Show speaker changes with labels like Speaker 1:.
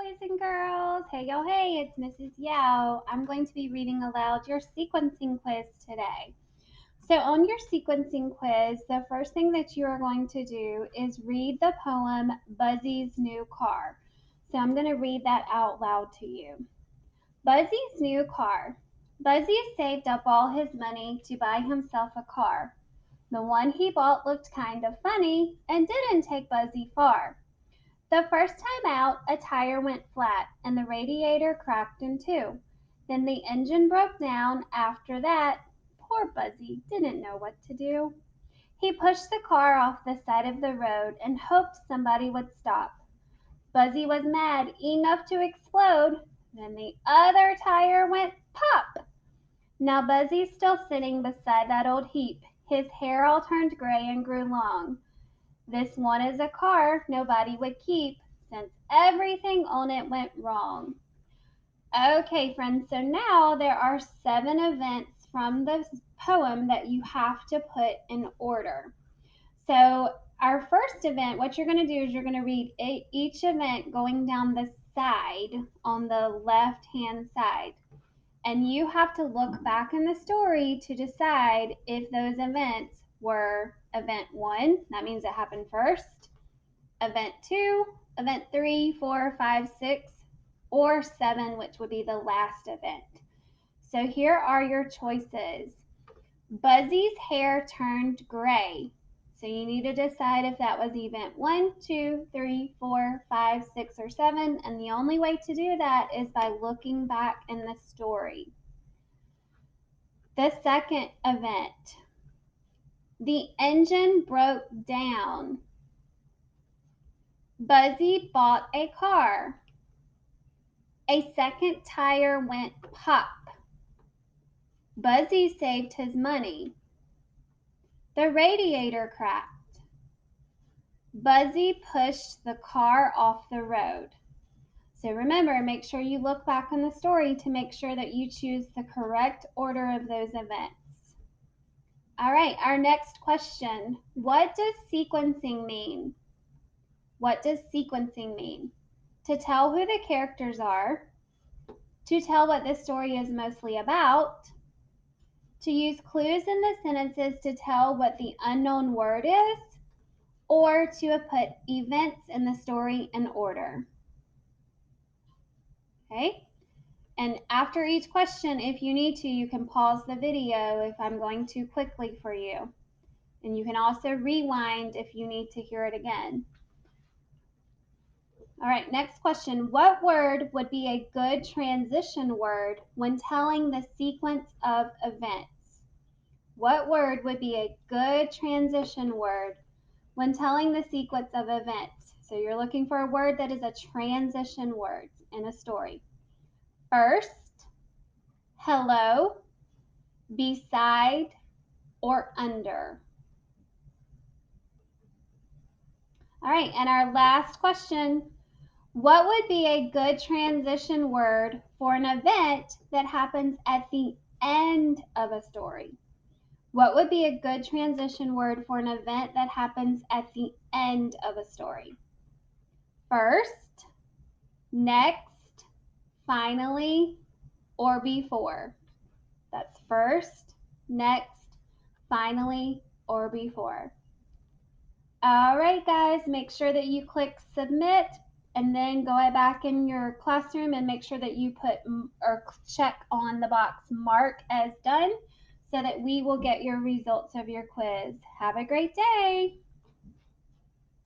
Speaker 1: boys and girls. Hey, yo, hey, it's Mrs. Yao. I'm going to be reading aloud your sequencing quiz today. So, on your sequencing quiz, the first thing that you are going to do is read the poem Buzzy's New Car. So, I'm going to read that out loud to you. Buzzy's new car. Buzzy saved up all his money to buy himself a car. The one he bought looked kind of funny and didn't take Buzzy far. The first time out, a tire went flat and the radiator cracked in two. Then the engine broke down. After that, poor Buzzy didn't know what to do. He pushed the car off the side of the road and hoped somebody would stop. Buzzy was mad enough to explode. Then the other tire went pop. Now Buzzy's still sitting beside that old heap. His hair all turned gray and grew long. This one is a car nobody would keep since everything on it went wrong. Okay, friends, so now there are 7 events from the poem that you have to put in order. So, our first event, what you're going to do is you're going to read each event going down the side on the left hand side. And you have to look back in the story to decide if those events were event 1, that means it happened first, event 2, event 3, 4, 5, 6, or 7, which would be the last event. So here are your choices. Buzzy's hair turned gray. So you need to decide if that was event 1, 2, 3, 4, 5, 6, or 7. And the only way to do that is by looking back in the story. The second event, the engine broke down. Buzzy bought a car. A second tire went pop. Buzzy saved his money. The radiator cracked. Buzzy pushed the car off the road. So remember, make sure you look back on the story to make sure that you choose the correct order of those events. All right, our next question. What does sequencing mean? What does sequencing mean? To tell who the characters are, to tell what the story is mostly about, to use clues in the sentences to tell what the unknown word is, or to have put events in the story in order. Okay? And after each question, if you need to, you can pause the video if I'm going too quickly for you. And you can also rewind if you need to hear it again. All right, next question. What word would be a good transition word when telling the sequence of events? What word would be a good transition word when telling the sequence of events? So you're looking for a word that is a transition word in a story. First, hello, beside, or under. All right, and our last question. What would be a good transition word for an event that happens at the end of a story? What would be a good transition word for an event that happens at the end of a story? First, next, finally, or before. That's first, next, finally, or before. All right, guys, make sure that you click submit and then go back in your classroom and make sure that you put or check on the box mark as done so that we will get your results of your quiz. Have a great day.